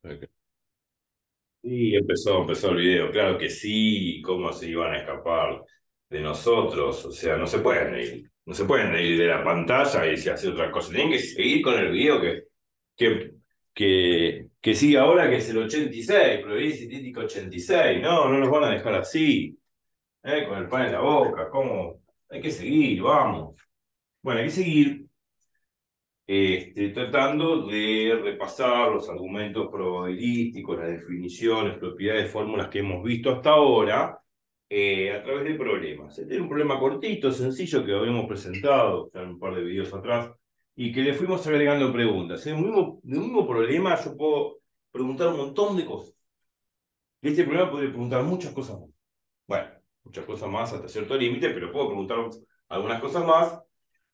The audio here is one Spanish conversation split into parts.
Ok. Y empezó el video, claro que sí, cómo se iban a escapar de nosotros, o sea, no se pueden ir de la pantalla y se hace otra cosa, tienen que seguir con el video que, que sigue ahora, que es el 86, Progreso Sintético 86, no nos van a dejar así, con el pan en la boca, ¿cómo? Hay que seguir, vamos. Bueno, hay que seguir tratando de repasar los argumentos probabilísticos, las definiciones, propiedades, fórmulas que hemos visto hasta ahora a través de problemas. Este era un problema cortito, sencillo, que habíamos presentado ya en un par de videos atrás y que le fuimos agregando preguntas. De un mismo problema yo puedo preguntar un montón de cosas. Y este problema puede preguntar muchas cosas más. Bueno, muchas cosas más hasta cierto límite, pero puedo preguntar algunas cosas más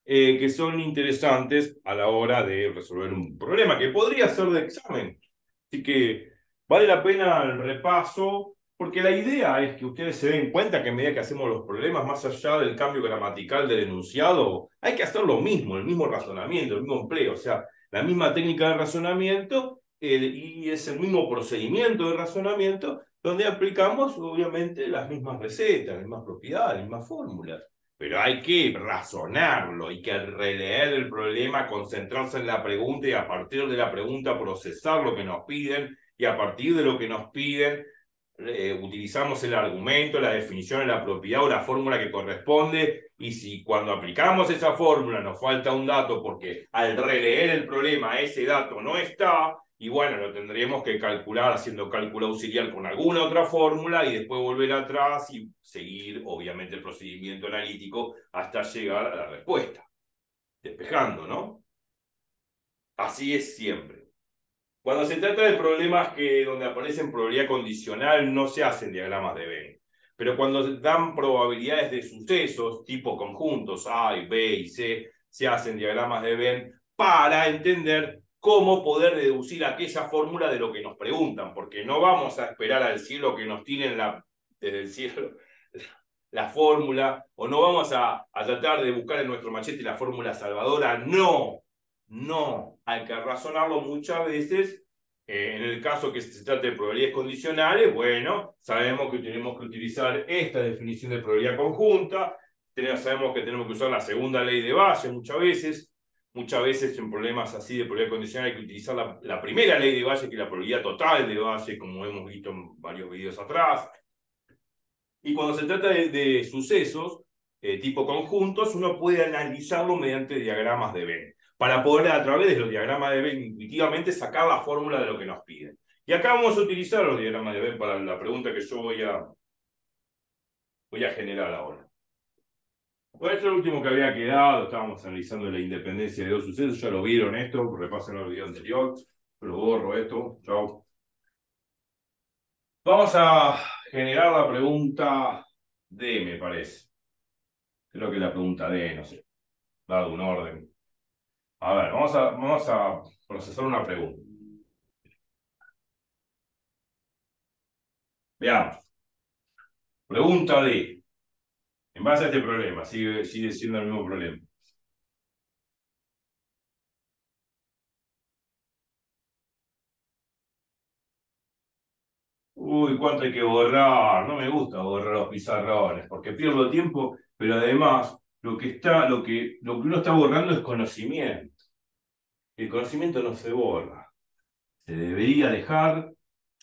que son interesantes a la hora de resolver un problema que podría ser de examen. Así que vale la pena el repaso, porque la idea es que ustedes se den cuenta que a medida que hacemos los problemas, más allá del cambio gramatical del enunciado, hay que hacer lo mismo, el mismo razonamiento, el mismo empleo, o sea, la misma técnica de razonamiento y es el mismo procedimiento de razonamiento donde aplicamos obviamente las mismas recetas, las mismas propiedades, las mismas fórmulas. Pero hay que razonarlo, hay que releer el problema, concentrarse en la pregunta y a partir de la pregunta procesar lo que nos piden y a partir de lo que nos piden utilizamos el argumento, la definición de la propiedad o la fórmula que corresponde y si cuando aplicamos esa fórmula nos falta un dato porque al releer el problema ese dato no está, y bueno, lo tendríamos que calcular haciendo cálculo auxiliar con alguna otra fórmula y después volver atrás y seguir, obviamente, el procedimiento analítico hasta llegar a la respuesta, despejando, ¿no? Así es siempre. Cuando se trata de problemas donde aparecen probabilidad condicional, no se hacen diagramas de Venn. Pero cuando dan probabilidades de sucesos, tipo conjuntos A, y B y C, se hacen diagramas de Venn para entender cómo poder deducir aquella fórmula de lo que nos preguntan, porque no vamos a esperar al cielo que nos tiren desde el cielo la fórmula, o no vamos a tratar de buscar en nuestro machete la fórmula salvadora, no, no, hay que razonarlo muchas veces. En el caso que se trate de probabilidades condicionales, bueno, sabemos que tenemos que utilizar esta definición de probabilidad conjunta, sabemos que tenemos que usar la segunda ley de Bayes muchas veces en problemas así de probabilidad condicional hay que utilizar la primera ley de Bayes, que es la probabilidad total de Bayes, como hemos visto en varios videos atrás. Y cuando se trata de sucesos tipo conjuntos, uno puede analizarlo mediante diagramas de Venn, para poder a través de los diagramas de Venn intuitivamente sacar la fórmula de lo que nos piden. Y acá vamos a utilizar los diagramas de Venn para la pregunta que yo voy a generar ahora. Bueno, esto es lo último que había quedado, estábamos analizando la independencia de dos sucesos, ya lo vieron esto, repasen el video anterior, lo borro esto, chao. Vamos a generar la pregunta D, me parece. Creo que la pregunta D, no sé, dado un orden. A ver, vamos a procesar una pregunta. Veamos. Pregunta D. En base a este problema, sigue siendo el mismo problema. Uy, cuánto hay que borrar. No me gusta borrar los pizarrones, porque pierdo tiempo, pero además lo que uno está borrando es conocimiento. El conocimiento no se borra. Se debería dejar,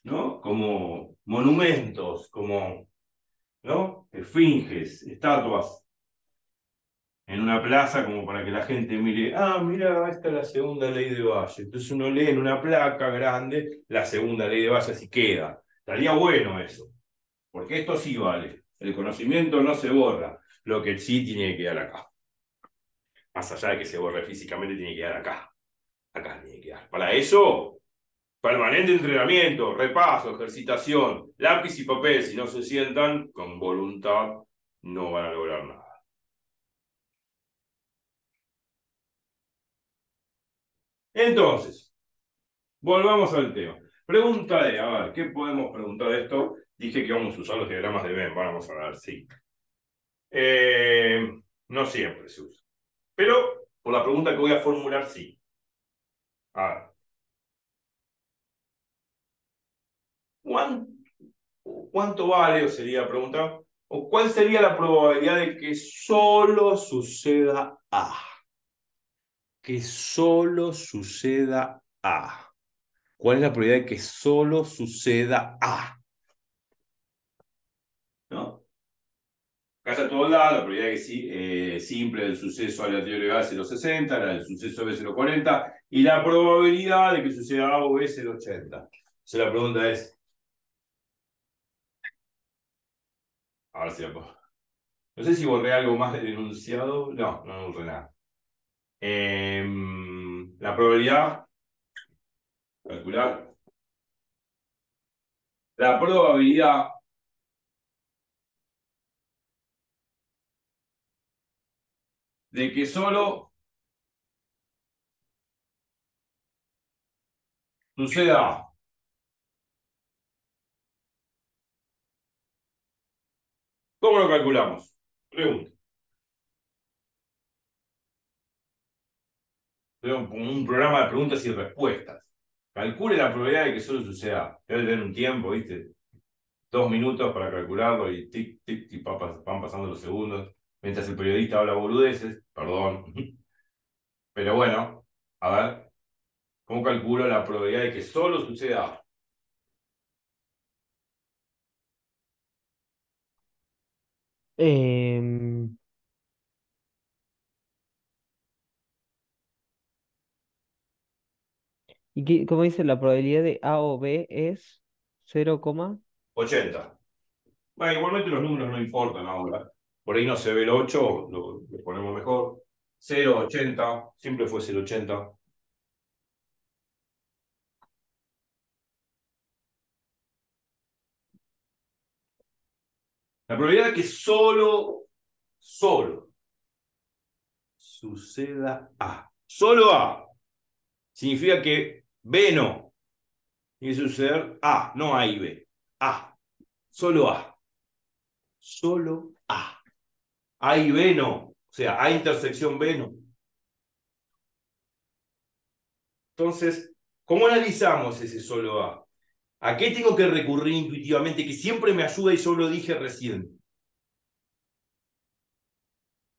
¿no? Como monumentos, como, ¿no? Esfinges, estatuas en una plaza como para que la gente mire, ah, mira, esta es la segunda ley de Valle. Entonces uno lee en una placa grande la segunda ley de Valle así queda. Estaría bueno eso, porque esto sí vale. El conocimiento no se borra, lo que sí tiene que quedar acá. Más allá de que se borre físicamente, tiene que quedar acá. Acá tiene que quedar. Para eso, permanente entrenamiento, repaso, ejercitación, lápiz y papel. Si no se sientan con voluntad, no van a lograr nada. Entonces, volvamos al tema. Pregunta de, a ver, ¿qué podemos preguntar de esto? Dije que vamos a usar los diagramas de Venn, vamos a ver, sí. No siempre se usa. Pero por la pregunta que voy a formular, sí. A ver, ¿cuánto vale, o sería preguntar, o cuál sería la probabilidad de que solo suceda A? Que solo suceda A. ¿Cuál es la probabilidad de que solo suceda A? ¿No? Acá está todo lado, la probabilidad que sí, simple del suceso aleatorio A es 0,60, la del suceso B es 0,40 y la probabilidad de que suceda A o B es 0,80. Entonces la pregunta es, a ver si la puedo. No sé si borré algo más del enunciado. No, no borré nada. La probabilidad, calcular. La probabilidad de que solo suceda A. ¿Cómo lo calculamos? Pregunta. Tengo un programa de preguntas y respuestas. Calcule la probabilidad de que solo suceda A. Debe tener un tiempo, ¿viste? 2 minutos para calcularlo y tic, tic, tic, van pasando los segundos. Mientras el periodista habla boludeces, perdón. Pero bueno, a ver, ¿cómo calculo la probabilidad de que solo suceda A? Em, ¿Y cómo dice la probabilidad de A o B es 0, 80. Bueno, igualmente los números no importan ahora. Por ahí no se ve el 8, lo ponemos mejor. 0,80, siempre fue 0,80. La probabilidad de que solo suceda A. Solo A. Significa que B no. Tiene que suceder A, no A y B. A. Solo A. Solo A. A y B no. O sea, A intersección B no. Entonces, ¿cómo analizamos ese solo A? ¿A qué tengo que recurrir intuitivamente que siempre me ayuda y yo lo dije recién?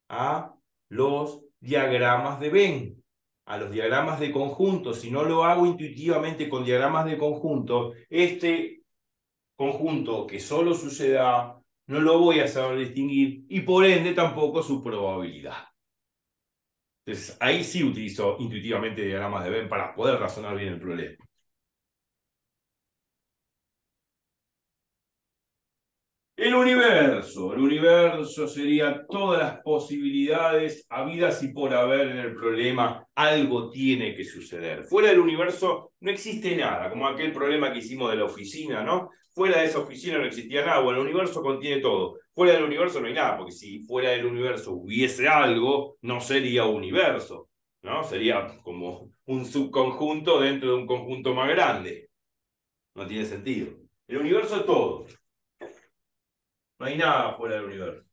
A los diagramas de Venn, a los diagramas de conjunto. Si no lo hago intuitivamente con diagramas de conjunto, este conjunto que solo suceda no lo voy a saber distinguir y por ende tampoco su probabilidad. Entonces ahí sí utilizo intuitivamente diagramas de Venn para poder razonar bien el problema. El universo sería todas las posibilidades habidas y por haber en el problema. Algo tiene que suceder. Fuera del universo no existe nada, como aquel problema que hicimos de la oficina, ¿no? Fuera de esa oficina no existía nada. Bueno, el universo contiene todo. Fuera del universo no hay nada, porque si fuera del universo hubiese algo, no sería universo, ¿no? Sería como un subconjunto dentro de un conjunto más grande. No tiene sentido. El universo es todo. No hay nada fuera del universo.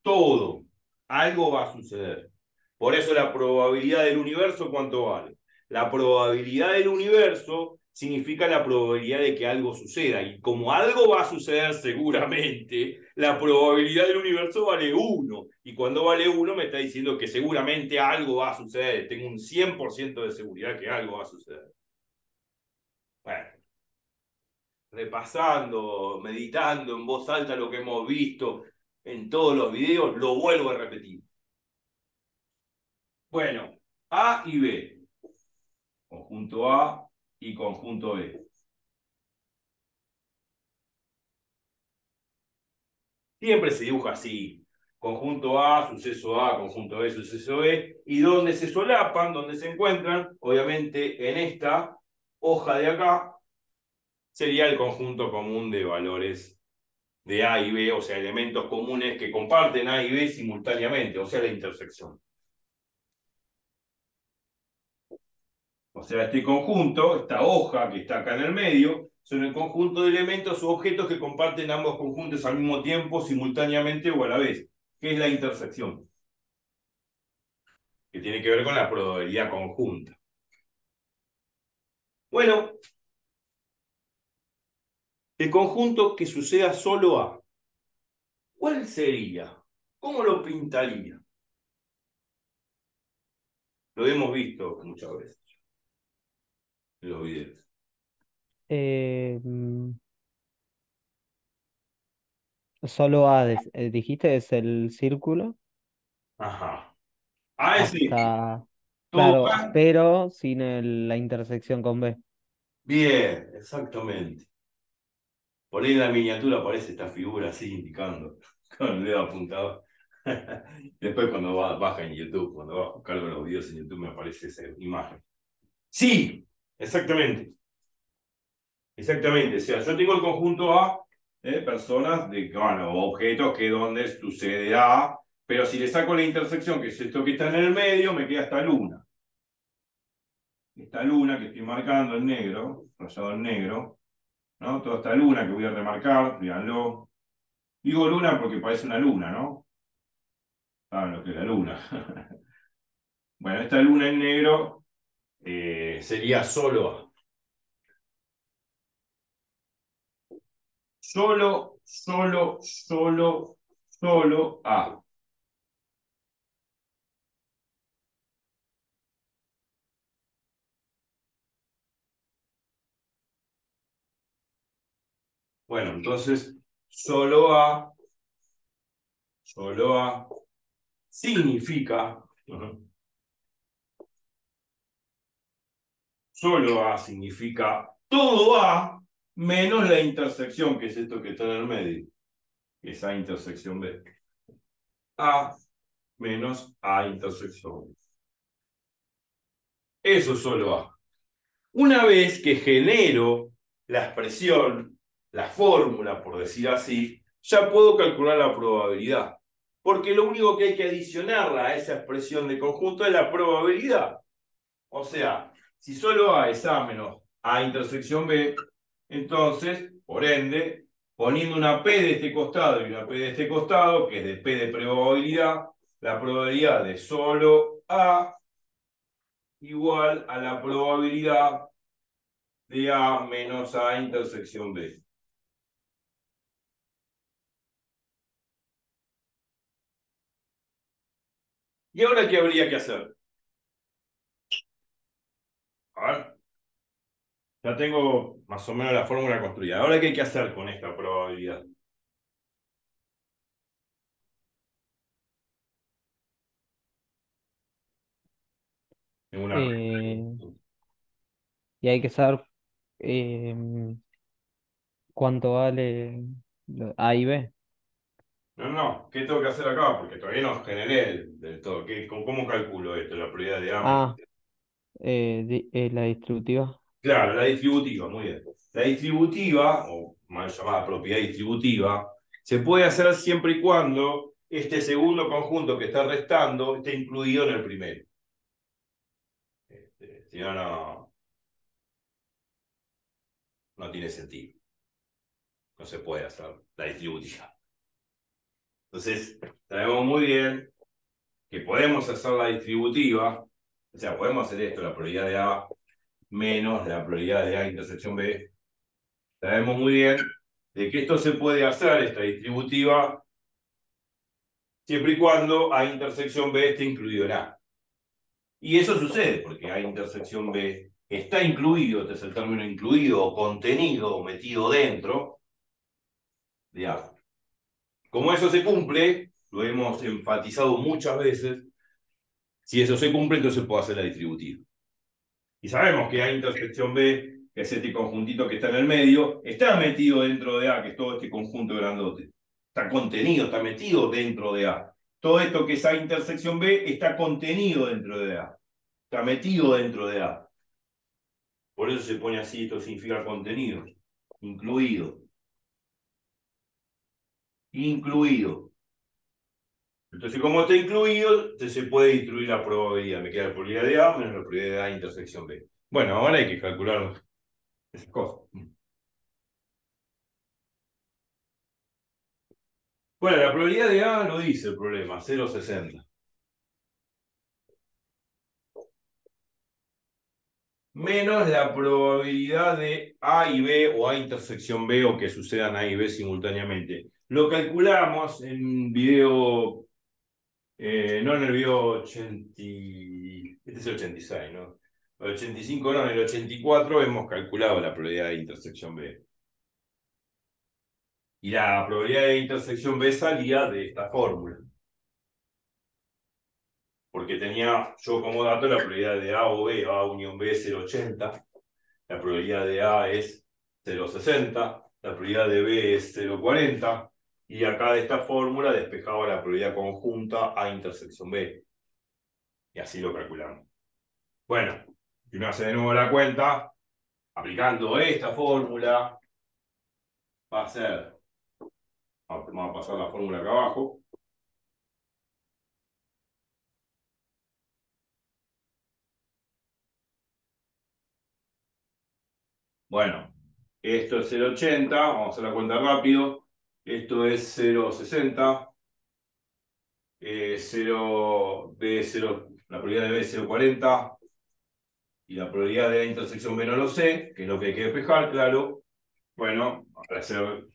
Todo. Algo va a suceder. Por eso la probabilidad del universo, ¿cuánto vale? La probabilidad del universo significa la probabilidad de que algo suceda. Y como algo va a suceder seguramente, la probabilidad del universo vale 1. Y cuando vale 1 me está diciendo que seguramente algo va a suceder. Tengo un 100% de seguridad que algo va a suceder. Bueno, repasando, meditando en voz alta lo que hemos visto en todos los videos, lo vuelvo a repetir. Bueno, A y B, conjunto A y conjunto B. Siempre se dibuja así, conjunto A, suceso A, conjunto B, suceso B, y donde se solapan, donde se encuentran, obviamente en esta hoja de acá, sería el conjunto común de valores de A y B, o sea, elementos comunes que comparten A y B simultáneamente, o sea, la intersección. O sea, este conjunto, esta hoja que está acá en el medio, son el conjunto de elementos o objetos que comparten ambos conjuntos al mismo tiempo, simultáneamente o a la vez, que es la intersección, que tiene que ver con la probabilidad conjunta. Bueno, el conjunto que suceda solo A. ¿Cuál sería? ¿Cómo lo pintaría? Lo hemos visto muchas veces en los videos. Eh, mm, Solo A, dijiste, es el círculo Ajá. A es esto. hasta, Todo claro, A. pero sin la intersección con B. Bien, exactamente. Por ahí en la miniatura aparece esta figura así indicando con el dedo apuntado. Después cuando baja en YouTube, cuando bajo, cargo los videos en YouTube me aparece esa imagen. Sí, exactamente. Exactamente. O sea, yo tengo el conjunto A, personas, bueno, objetos que donde sucede A, pero si le saco la intersección, que es esto que está en el medio, me queda esta luna. Esta luna que estoy marcando en negro, rayado en negro, ¿no? Toda esta luna que voy a remarcar, véanlo. Digo luna porque parece una luna, ¿no? Saben lo que es la luna. Bueno, esta luna en negro sería solo A. Solo A. Bueno, entonces, solo A significa, solo A significa todo A menos la intersección, que es esto que está en el medio, esa intersección B. A menos A intersección B. Eso es solo A. Una vez que genero la expresión, la fórmula, por decir así, ya puedo calcular la probabilidad. Porque lo único que hay que adicionarla a esa expresión de conjunto es la probabilidad. O sea, si solo A es A menos A intersección B, entonces, por ende, poniendo una P de este costado y una P de este costado, que es de P de probabilidad, la probabilidad de solo A igual a la probabilidad de A menos A intersección B. ¿Y ahora qué habría que hacer? A ver, ya tengo más o menos la fórmula construida. ¿Ahora qué hay que hacer con esta probabilidad? Tengo una Eh, y hay que saber eh, cuánto vale A y B. No, no, ¿qué tengo que hacer acá? Porque todavía no generé del todo. ¿Cómo calculo esto? La probabilidad de A menos. Ah, la distributiva. Claro, la distributiva, muy bien. La distributiva, o mal llamada propiedad distributiva, se puede hacer siempre y cuando este segundo conjunto que está restando esté incluido en el primero. Si no, no tiene sentido. No se puede hacer la distributiva. Entonces, sabemos muy bien que podemos hacer la distributiva, o sea, podemos hacer esto, la probabilidad de A menos la probabilidad de A intersección B. Sabemos muy bien de que esto se puede hacer, esta distributiva, siempre y cuando A intersección B esté incluido en A. Y eso sucede porque A intersección B está incluido, este es el término incluido, o contenido, o metido dentro de A. Como eso se cumple, lo hemos enfatizado muchas veces, si eso se cumple, entonces puedo hacer la distributiva. Y sabemos que A intersección B, que es este conjuntito que está en el medio, está metido dentro de A, que es todo este conjunto grandote. Está contenido, está metido dentro de A. Todo esto que es A intersección B está contenido dentro de A. Está metido dentro de A. Por eso se pone así, esto significa contenido. Incluido. Incluido. Entonces, como está incluido, entonces se puede distribuir la probabilidad. Me queda la probabilidad de A menos la probabilidad de A intersección B. Bueno, ahora hay que calcular esas cosas. Bueno, la probabilidad de A lo dice el problema, 0,60. menos la probabilidad de A y B o A intersección B o que sucedan A y B simultáneamente. Lo calculamos en video, no en el video 80, este es el 86, ¿no? El 85 no, en el 84 hemos calculado la probabilidad de intersección B. Y la probabilidad de intersección B salía de esta fórmula. Porque tenía yo como dato la probabilidad de A o B, A unión B es 0,80, la probabilidad de A es 0,60, la probabilidad de B es 0,40, y acá de esta fórmula despejaba la probabilidad conjunta A intersección B. Y así lo calculamos. Bueno, si uno hace de nuevo la cuenta, aplicando esta fórmula, va a ser, vamos a pasar la fórmula acá abajo, bueno, esto es 0,80, vamos a hacer la cuenta rápido, esto es 0,60, 0, B, 0, la probabilidad de B es 0,40 y la probabilidad de la intersección B no lo sé, que es lo que hay que despejar, claro. Bueno, para hacer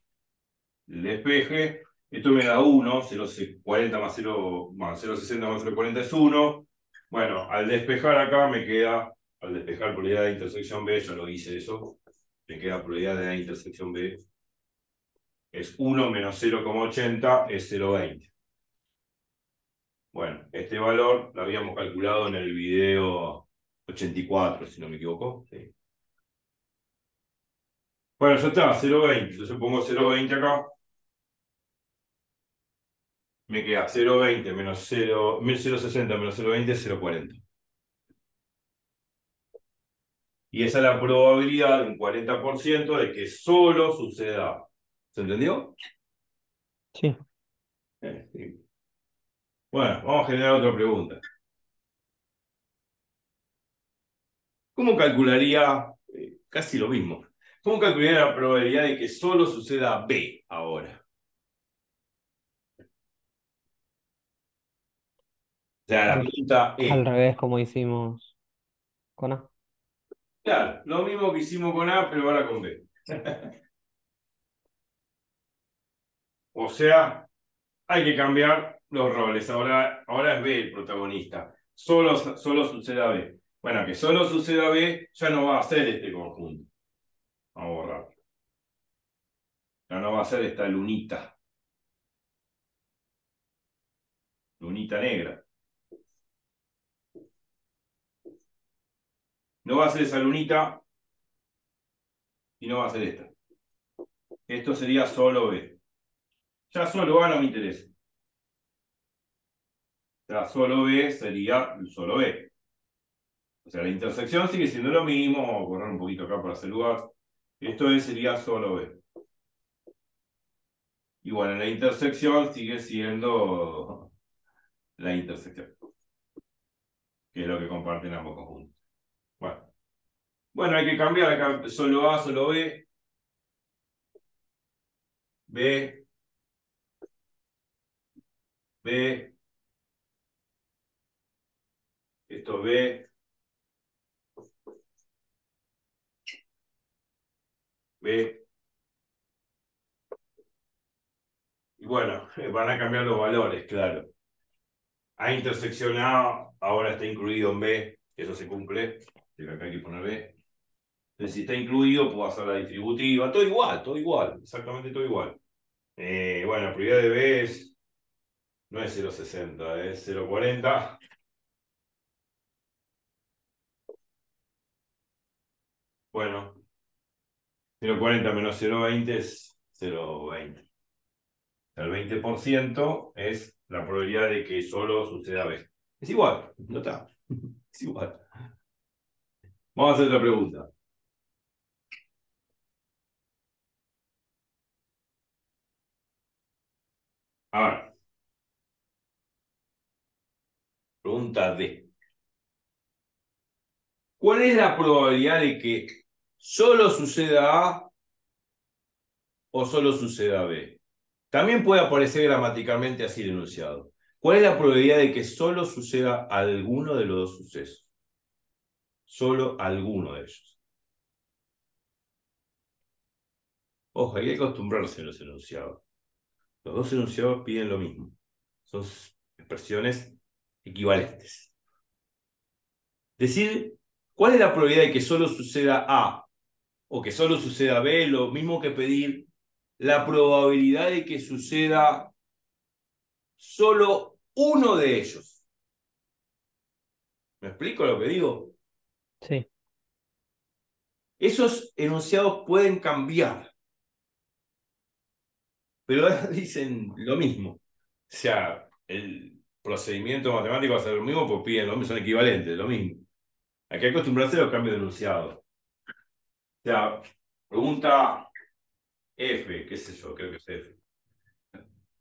el despeje, esto me da 1, 0,40 más 0, más 0,60 más 0,40 es 1. Bueno, al despejar acá me queda, al despejar probabilidad de intersección B, ya lo hice eso, me queda probabilidad de la intersección B es 1 menos 0,80 es 0,20. Bueno, este valor lo habíamos calculado en el video 84, si no me equivoco. Sí. Bueno, ya está, 0,20. Entonces pongo 0,20 acá. Me queda 0,20 menos 0, 0,60 menos 0,20 es 0,40. Y esa es la probabilidad de un 40% de que solo suceda. ¿Se entendió? Sí. Sí. Bueno, vamos a generar otra pregunta. ¿Cómo calcularía, casi lo mismo, cómo calcularía la probabilidad de que solo suceda B ahora? O sea, la Al, pregunta al es, revés, como hicimos con A. claro, lo mismo que hicimos con A, pero ahora con B. O sea, hay que cambiar los roles. Ahora es B el protagonista. Solo suceda B. Bueno, que solo suceda B ya no va a ser este conjunto. Vamos a borrar. Ya no va a ser esta lunita. Lunita negra. No va a ser esa lunita y no va a ser esta. Esto sería solo B. Ya solo A no me interesa. Ya solo B sería solo B. O sea, la intersección sigue siendo lo mismo. Vamos a borrar un poquito acá para hacer lugar. Esto sería solo B. Y bueno, la intersección sigue siendo la intersección, que es lo que comparten ambos conjuntos. Bueno, hay que cambiar acá solo A, solo B. B, B, esto B, B. Y bueno, van a cambiar los valores, claro. A intersección A ahora está incluido en B, eso se cumple. Así que acá hay que poner B. Entonces, si está incluido, puedo hacer la distributiva. Todo igual, exactamente todo igual. Bueno, la probabilidad de B no es 0,60, es 0,40. Bueno, 0,40 menos 0,20 es 0,20. El 20% es la probabilidad de que solo suceda B. Es igual, no está. Es igual. Vamos a hacer otra pregunta. A ver, pregunta D. ¿Cuál es la probabilidad de que solo suceda A o solo suceda B? También puede aparecer gramaticalmente así el enunciado. ¿Cuál es la probabilidad de que solo suceda alguno de los dos sucesos? solo alguno de ellos. Ojo, hay que acostumbrarse a los enunciados. Los dos enunciados piden lo mismo. Son expresiones equivalentes. Decir, ¿cuál es la probabilidad de que solo suceda A o que solo suceda B? Lo mismo que pedir la probabilidad de que suceda solo uno de ellos. ¿Me explico lo que digo? Sí, Esos enunciados pueden cambiar, pero dicen lo mismo. O sea, el procedimiento matemático va a ser lo mismo porque piden lo mismo, son equivalentes, lo mismo. Hay que acostumbrarse a los cambios de enunciado. O sea, pregunta F, qué sé yo, creo que es F.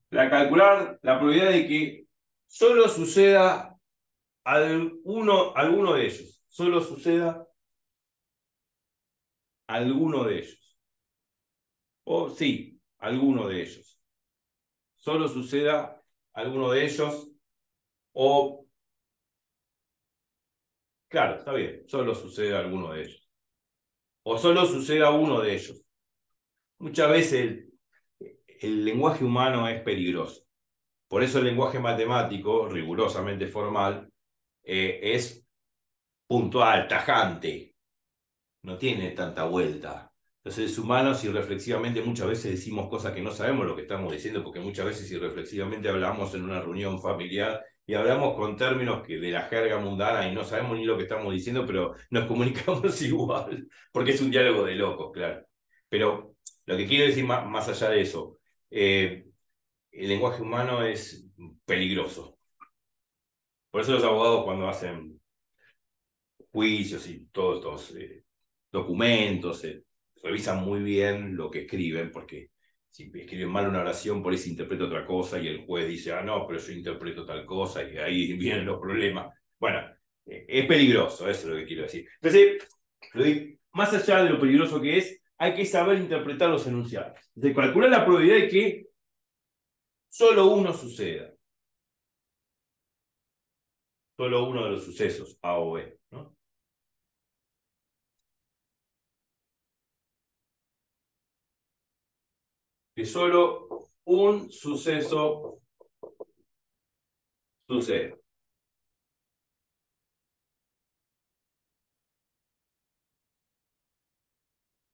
Calcular la probabilidad de que solo suceda alguno de ellos. Solo suceda alguno de ellos. O sí, alguno de ellos. Solo suceda alguno de ellos. O, claro, está bien, solo suceda alguno de ellos. O solo suceda uno de ellos. Muchas veces el lenguaje humano es peligroso. Por eso el lenguaje matemático, rigurosamente formal, es puntual, tajante, no tiene tanta vuelta. Los seres humanos irreflexivamente muchas veces decimos cosas que no sabemos lo que estamos diciendo, porque muchas veces irreflexivamente hablamos en una reunión familiar y hablamos con términos que de la jerga mundana y no sabemos ni lo que estamos diciendo, pero nos comunicamos igual, porque es un diálogo de locos, claro. Pero lo que quiero decir más allá de eso, el lenguaje humano es peligroso. Por eso los abogados cuando hacen juicios y todos estos documentos, revisan muy bien lo que escriben, porque si escriben mal una oración, por ahí se interpreta otra cosa y el juez dice, ah, no, pero yo interpreto tal cosa y ahí vienen los problemas. Bueno, es peligroso, eso es lo que quiero decir. Entonces, más allá de lo peligroso que es, hay que saber interpretar los enunciados. De calcular la probabilidad de que solo uno suceda. Solo uno de los sucesos, A o B, ¿no? Que solo un suceso suceda.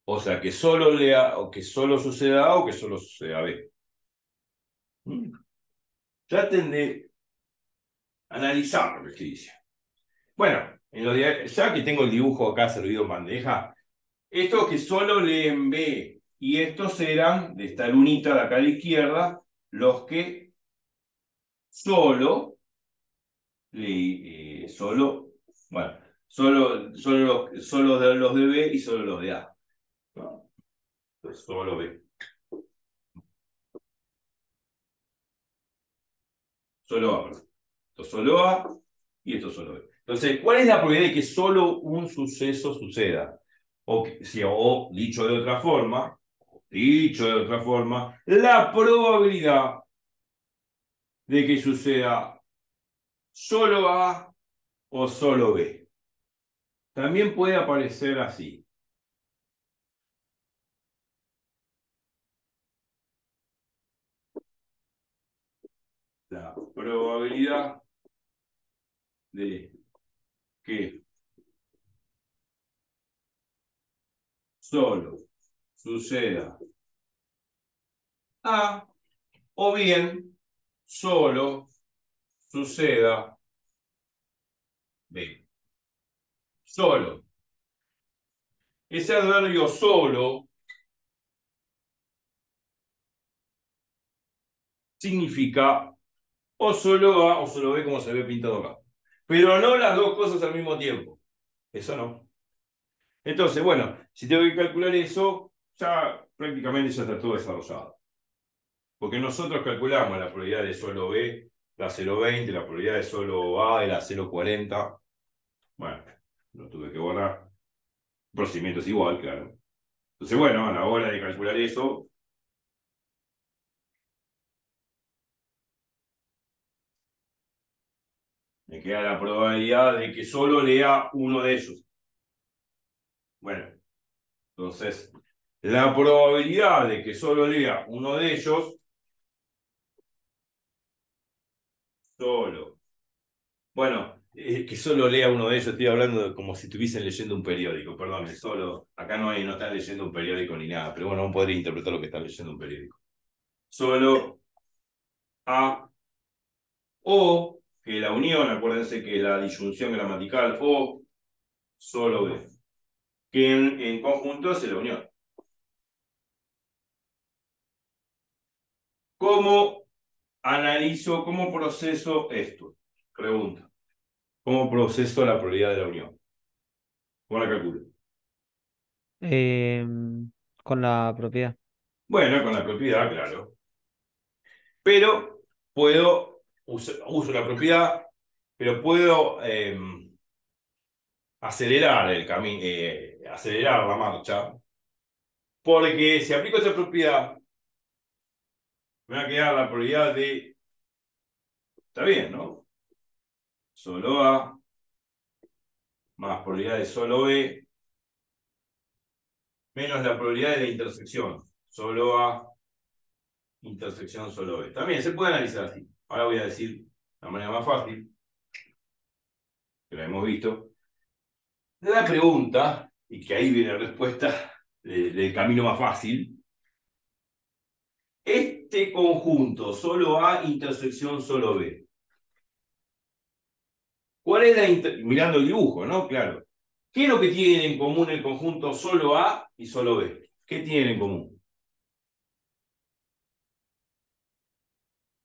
O sea, que solo lea, o que solo suceda A o que solo suceda B. ¿Mm? Traten de analizar lo que dice. Bueno, ya que tengo el dibujo acá servido en bandeja, estos que solo leen B y estos eran, de esta lunita de acá a la izquierda, los que solo, solo, bueno, solo de los de B y solo los de A, ¿no? Entonces, solo B. Solo A, perdón. Esto solo A y esto solo B. Entonces, ¿cuál es la probabilidad de que solo un suceso suceda? O dicho de otra forma, la probabilidad de que suceda solo A o solo B. También puede aparecer así. La probabilidad de que solo suceda A o bien solo suceda B. Solo. Ese adverbio solo significa o solo A o solo B como se ve pintado acá. Pero no las dos cosas al mismo tiempo. Eso no. Entonces, bueno, si tengo que calcular eso, ya prácticamente ya está todo desarrollado. Porque nosotros calculamos la probabilidad de solo B, la 0,20, la probabilidad de solo A de la 0,40. Bueno, lo tuve que borrar. El procedimiento es igual, claro. Entonces, bueno, a la hora de calcular eso, me queda la probabilidad de que solo lea uno de ellos. Bueno, entonces, la probabilidad de que solo lea uno de ellos, solo. Bueno, que solo lea uno de ellos, estoy hablando como si estuviesen leyendo un periódico, perdón, solo, acá no están leyendo un periódico ni nada, pero bueno, uno podría interpretar lo que están leyendo un periódico. Solo A o que la unión, acuérdense que la disyunción gramatical o solo B, que en conjunto es la unión. ¿Cómo analizo, cómo proceso esto? Pregunta. ¿Cómo proceso la probabilidad de la unión? ¿Cómo la calculo? Con la propiedad. Bueno, con la propiedad, claro. Pero puedo, uso la propiedad, pero puedo acelerar el camino, acelerar la marcha, porque si aplico esta propiedad, me va a quedar la probabilidad de, está bien, ¿no? Solo A más probabilidad de solo B menos la probabilidad de la intersección. Solo A, intersección solo B. También se puede analizar así. Ahora voy a decir la manera más fácil, que la hemos visto. La pregunta, y que ahí viene la respuesta del camino más fácil, este conjunto solo A, intersección solo B. ¿Cuál es mirando el dibujo, ¿no? Claro. ¿Qué es lo que tienen en común el conjunto solo A y solo B? ¿Qué tienen en común?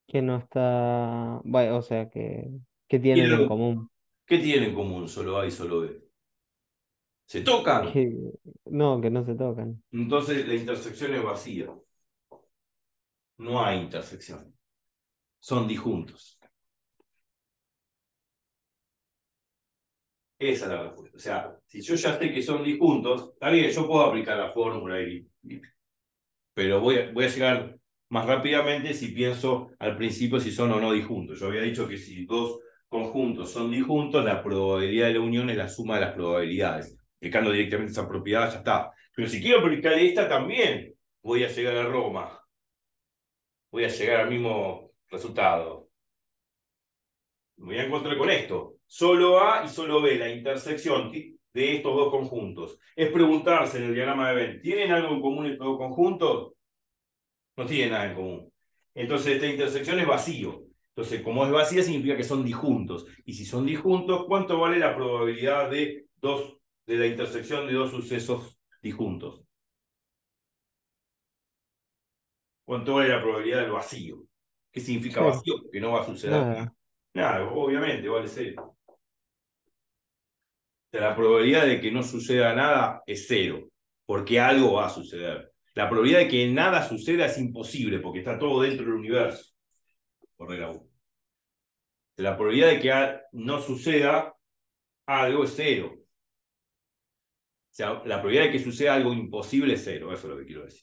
Que no está. Bueno, o sea, que tienen en ¿Qué común. qué tienen en común solo A y solo B? ¿Se tocan? Que no, que no se tocan. Entonces la intersección es vacía. No hay intersección. Son disjuntos. Esa es la respuesta. O sea, si yo ya sé que son disjuntos, está bien, yo puedo aplicar la fórmula pero voy a llegar más rápidamente si pienso al principio si son o no disjuntos. Yo había dicho que si dos conjuntos son disjuntos, la probabilidad de la unión es la suma de las probabilidades. Aplicando directamente esa propiedad, ya está. Pero si quiero aplicar esta también, voy a llegar a Roma. Voy a llegar al mismo resultado. Me voy a encontrar con esto. Solo A y solo B, la intersección de estos dos conjuntos. Es preguntarse en el diagrama de Venn, ¿tienen algo en común estos dos conjuntos? No tienen nada en común. Entonces esta intersección es vacío. Entonces, como es vacía, significa que son disjuntos. Y si son disjuntos, ¿cuánto vale la probabilidad de la intersección de dos sucesos disjuntos? ¿Cuánto vale la probabilidad del vacío? ¿Qué significa Cero. vacío? Que no va a suceder nada. Nada. Nada, obviamente, vale cero. Sea, la probabilidad de que no suceda nada es cero, porque algo va a suceder. La probabilidad de que nada suceda es imposible, porque está todo dentro del universo, por regla 1. La probabilidad de que no suceda algo es cero. O sea, la probabilidad de que suceda algo imposible es cero, eso es lo que quiero decir.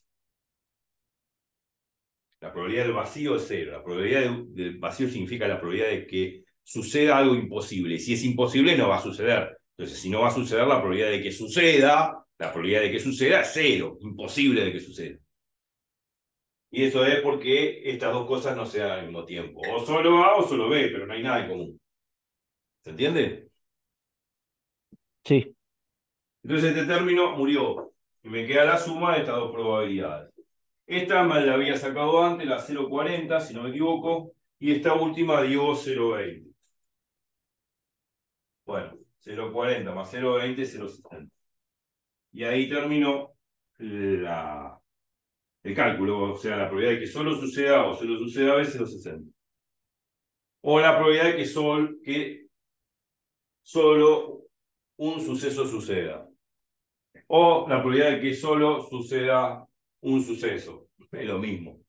La probabilidad del vacío es cero. La probabilidad del vacío significa la probabilidad de que suceda algo imposible. Y si es imposible, no va a suceder. Entonces, si no va a suceder, la probabilidad de que suceda, la probabilidad de que suceda es cero. Imposible de que suceda. Y eso es porque estas dos cosas no se dan al mismo tiempo. O solo A o solo B, pero no hay nada en común. ¿Se entiende? Sí. Entonces este término murió. Y me queda la suma de estas dos probabilidades. Esta me la había sacado antes, la 0,40, si no me equivoco. Y esta última dio 0,20. Bueno, 0,40 más 0,20 es 0,60. Y ahí terminó el cálculo. O sea, la probabilidad de que solo suceda o solo suceda a es 0,60. O la probabilidad de que solo un suceso suceda. O la probabilidad de que solo suceda un suceso. Es lo mismo.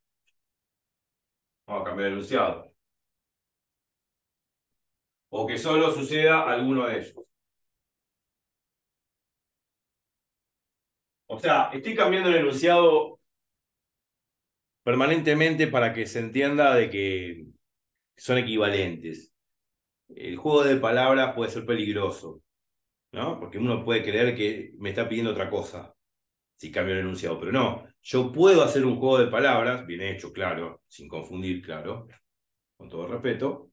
Vamos a cambiar el enunciado. O que solo suceda alguno de ellos. O sea, estoy cambiando el enunciado permanentemente para que se entienda de que son equivalentes. El juego de palabras puede ser peligroso. ¿no? Porque uno puede creer que me está pidiendo otra cosa si cambio el enunciado, pero no. Yo puedo hacer un juego de palabras, bien hecho, claro, sin confundir, claro, con todo respeto,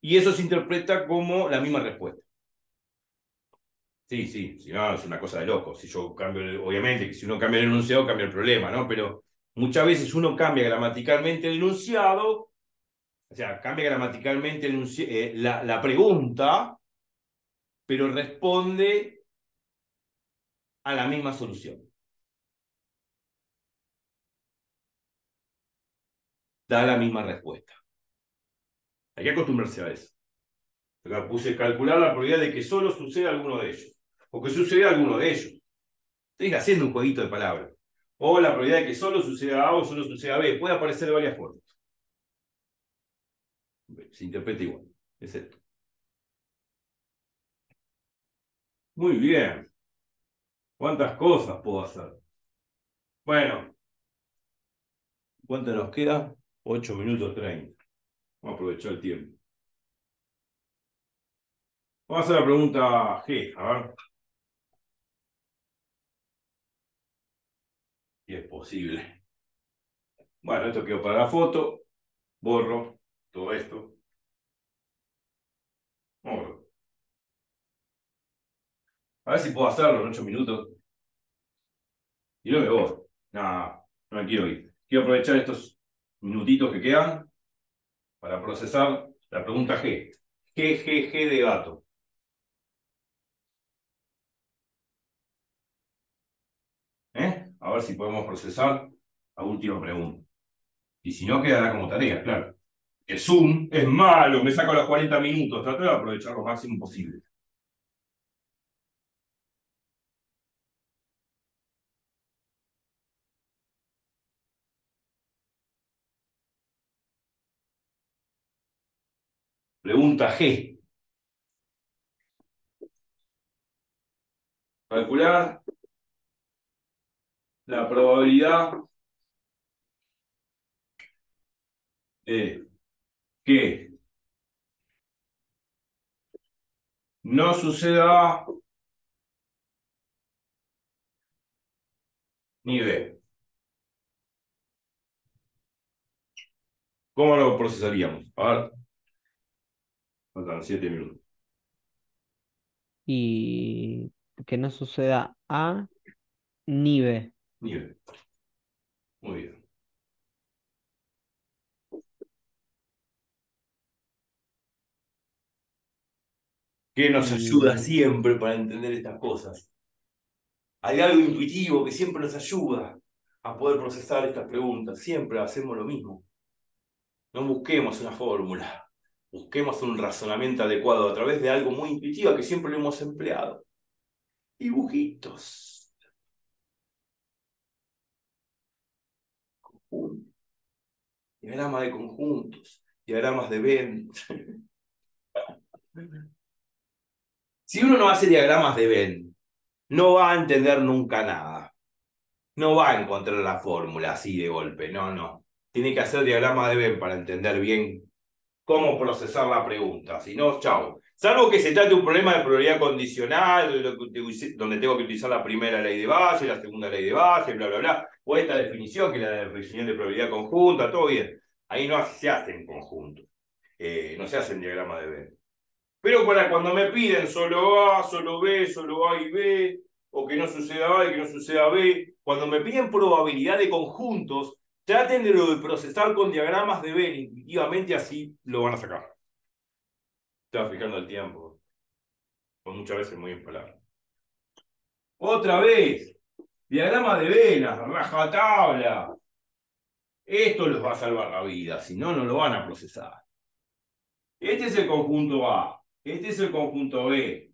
y eso se interpreta como la misma respuesta. Sí, sí, si no, es una cosa de loco. Si yo cambio, obviamente, que si uno cambia el enunciado, cambia el problema, ¿no? Pero muchas veces uno cambia gramaticalmente el enunciado, o sea, cambia gramaticalmente la pregunta, pero responde a la misma solución. Da la misma respuesta. Hay que acostumbrarse a eso. Acá puse calcular la probabilidad de que solo suceda alguno de ellos. O que suceda alguno de ellos. Estoy haciendo un jueguito de palabras. O la probabilidad de que solo suceda A o solo suceda B. Puede aparecer de varias formas. Se interpreta igual. Es esto. Muy bien. ¿Cuántas cosas puedo hacer? Bueno, ¿cuánto nos queda? 8 minutos 30. Vamos a aprovechar el tiempo. Vamos a hacer la pregunta G. A ver si es posible. Bueno, esto quedó para la foto. Borro todo esto. Vamos a ver si puedo hacerlo en 8 minutos. Y no me voy. Nada, no me quiero ir. Quiero aprovechar estos minutitos que quedan para procesar la pregunta G. G de gato. A ver si podemos procesar la última pregunta. Y si no, quedará como tarea, claro. Que Zoom es malo, me saca los 40 minutos. Trato de aprovechar lo máximo posible. Pregunta G. Calcular la probabilidad de que no suceda A ni B. ¿Cómo lo procesaríamos? A ver, faltan 7 minutos. Y que no suceda A ni B. Ni B. Muy bien. Que nos ayuda Y siempre para entender estas cosas. Hay algo intuitivo que siempre nos ayuda a poder procesar estas preguntas. Siempre hacemos lo mismo. No busquemos una fórmula. Busquemos un razonamiento adecuado a través de algo muy intuitivo que siempre lo hemos empleado. Dibujitos. Diagrama de conjuntos. Diagramas de Venn. Si uno no hace diagramas de Venn, no va a entender nunca nada. No va a encontrar la fórmula así de golpe. No, no. Tiene que hacer diagramas de Venn para entender bien cómo procesar la pregunta. Si no, chau. Salvo que se trate de un problema de probabilidad condicional, donde tengo que utilizar la primera ley de base, la segunda ley de base, bla, bla, bla. O esta definición, que es la definición de probabilidad conjunta, todo bien. Ahí no se hacen conjuntos. No se hacen diagramas de Venn. Pero para cuando me piden solo A, solo B, solo A y B, o que no suceda A y que no suceda B, cuando me piden probabilidad de conjuntos, traten de lo de procesar con diagramas de Venn intuitivamente, así lo van a sacar. Estaba fijando el tiempo, con muchas veces muy en palabras. Otra vez, diagrama de venas, rajatabla. Esto los va a salvar la vida, si no, no lo van a procesar. Este es el conjunto A, este es el conjunto B.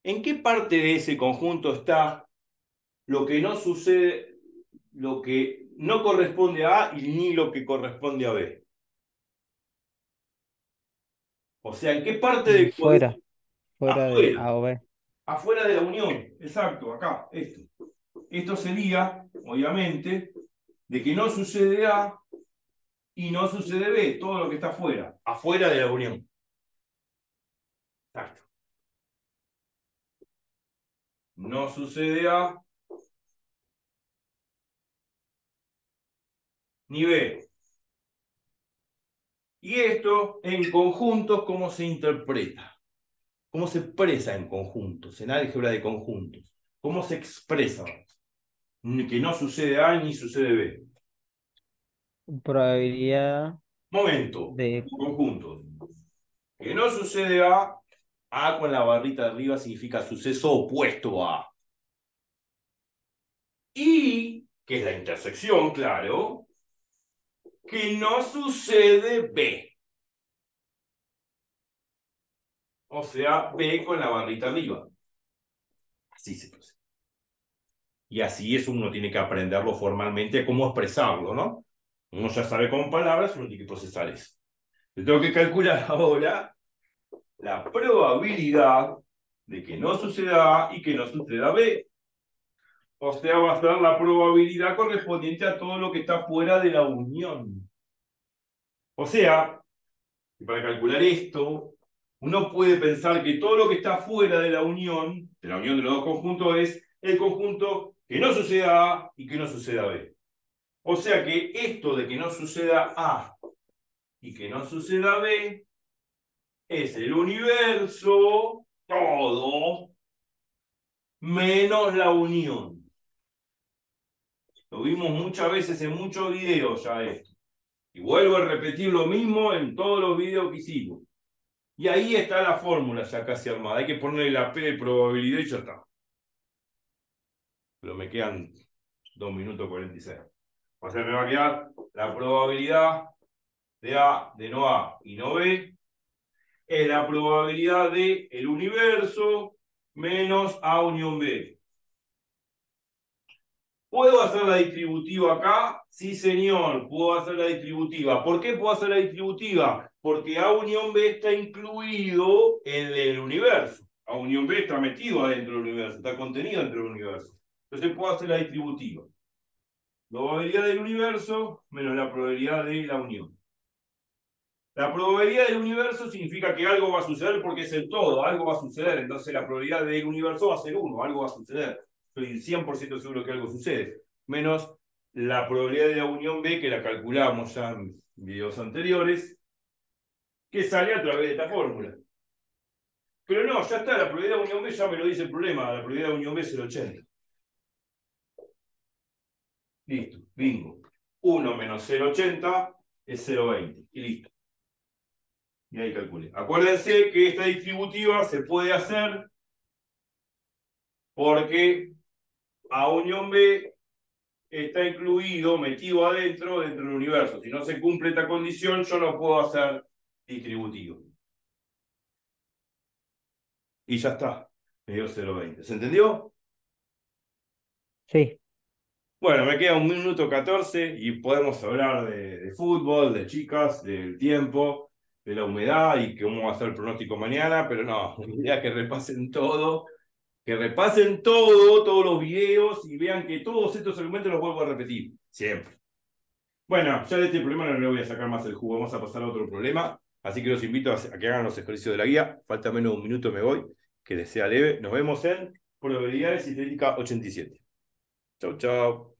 ¿En qué parte de ese conjunto está lo que no sucede, lo que no corresponde a A y ni lo que corresponde a B? O sea, ¿en qué parte del código? fuera, fuera de Afuera, A o B. afuera de la unión. Exacto, acá, esto. Esto sería, obviamente, de que no sucede A y no sucede B, todo lo que está afuera, afuera de la unión. Exacto. No sucede A ni B. Y esto en conjuntos, ¿cómo se interpreta? ¿Cómo se expresa en conjuntos, en álgebra de conjuntos? ¿Cómo se expresa? Que no sucede A ni sucede B. Probabilidad Momento, de conjuntos. Que no sucede A con la barrita de arriba significa suceso opuesto a A. Y, que es la intersección, claro, que no sucede B. O sea, B con la barrita arriba. Así se procede. Y así eso uno tiene que aprenderlo formalmente, cómo expresarlo, ¿no? Uno ya sabe con palabras, uno tiene que procesar eso. Yo tengo que calcular ahora la probabilidad de que no suceda A y que no suceda B. O sea, va a ser la probabilidad correspondiente a todo lo que está fuera de la unión. O sea, que para calcular esto, uno puede pensar que todo lo que está fuera de la unión de los dos conjuntos, es el conjunto que no suceda A y que no suceda B. O sea que esto de que no suceda A y que no suceda B es el universo todo menos la unión. Lo vimos muchas veces en muchos videos ya esto. Y vuelvo a repetir lo mismo en todos los videos que hicimos. Y ahí está la fórmula ya casi armada. Hay que ponerle la P de probabilidad y ya está. Pero me quedan 2 minutos 46. O sea, me va a quedar la probabilidad de A, de no A y no B, es la probabilidad de el universo menos A unión B. ¿Puedo hacer la distributiva acá? Sí, señor, puedo hacer la distributiva. ¿Por qué puedo hacer la distributiva? Porque A unión B está incluido en el universo. A unión B está metido adentro del universo, está contenido dentro del universo. Entonces puedo hacer la distributiva. Probabilidad del universo menos la probabilidad de la unión. La probabilidad del universo significa que algo va a suceder porque es el todo, algo va a suceder. Entonces la probabilidad del universo va a ser 1, algo va a suceder. Estoy 100% seguro que algo sucede. Menos la probabilidad de la unión B, que la calculamos ya en videos anteriores, que sale a través de esta fórmula. Pero no, ya está, la probabilidad de unión B ya me lo dice el problema. La probabilidad de unión B es el 80. Listo, bingo. 1 menos 0,80 es 0,20. Y listo. Y ahí calculé. Acuérdense que esta distributiva se puede hacer porque A unión B está incluido, metido adentro, dentro del universo. Si no se cumple esta condición, yo no puedo hacer distributivo. Y ya está. Me dio 0,20. ¿Se entendió? sí. Bueno, me queda 1 minuto 14 y podemos hablar de fútbol, de chicas, del tiempo, de la humedad y cómo va a ser el pronóstico mañana, pero no, la idea es que repasen todo, todos los videos y vean que todos estos argumentos los vuelvo a repetir, siempre. Bueno, ya de este problema no le voy a sacar más el jugo, vamos a pasar a otro problema, así que los invito a que hagan los ejercicios de la guía, falta menos de 1 minuto, me voy, que les sea leve, nos vemos en probabilidades sintética 87. Chau, chau.